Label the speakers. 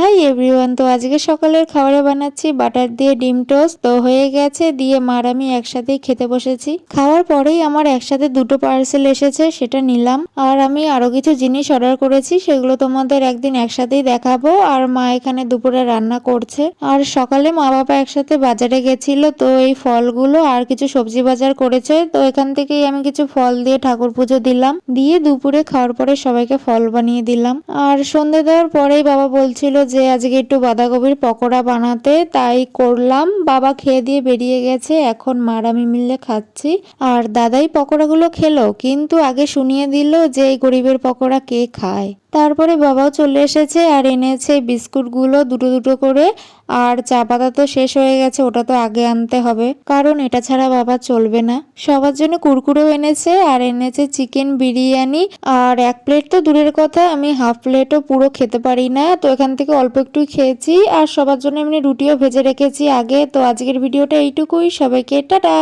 Speaker 1: Hi everyone, তো আজকে সকালের খাবারে বানাচ্ছি বাটার দিয়ে ডিম টোস্ট। তো হয়ে গেছে, দিয়ে মার আমি একসাথেই খেতে বসেছি। খাওয়ার পরেই আমার একসাথে দুটো পার্সেল এসেছে, সেটা নিলাম। আর আমি আরো কিছু জিনিস অর্ডার করেছি, সেগুলো তোমাদের একদিন একসাথেই দেখাবো। আর মা এখানে দুপুরে রান্না করছে। আর সকালে মা বাবা একসাথে বাজারে গেছিল, তো এই ফলগুলো আর কিছু সবজি বাজার করেছে। তো এখান থেকেই আমি কিছু ফল দিয়ে ঠাকুর পুজো দিলাম, দিয়ে দুপুরে খাওয়ার পরে সবাইকে ফল বানিয়ে দিলাম। আর সন্ধে দেওয়ার পরেই বাবা বলছিল যে আজকে একটু বাঁধাকপির পকোড়া বানাতে, তাই করলাম। বাবা খেয়ে দিয়ে বেরিয়ে গেছে, এখন মার আমি মিলে খাচ্ছি। আর দাদাই পকোড়াগুলো খেলো, কিন্তু আগে শুনিয়ে দিল যে এই গরিবের পকোড়া কে খায়। তারপরে বাবাও চলে এসেছে আর এনেছে বিস্কুটগুলো দুটো দুটো করে। আর চা পাতা তো শেষ হয়ে গেছে, ওটা তো আগে আনতে হবে, কারণ এটা ছাড়া বাবা চলবে না। সবার জন্য কুরকুরেও এনেছে, আর এনেছে চিকেন বিরিয়ানি। আর এক প্লেট তো দূরের কথা, আমি হাফ প্লেটও পুরো খেতে পারি না, তো এখান থেকে অল্প একটুই খেয়েছি। আর সবার জন্য এমনি রুটিও ভেজে রেখেছি আগে। তো আজকের ভিডিওটা এইটুকুই, সবাইকে টাটা।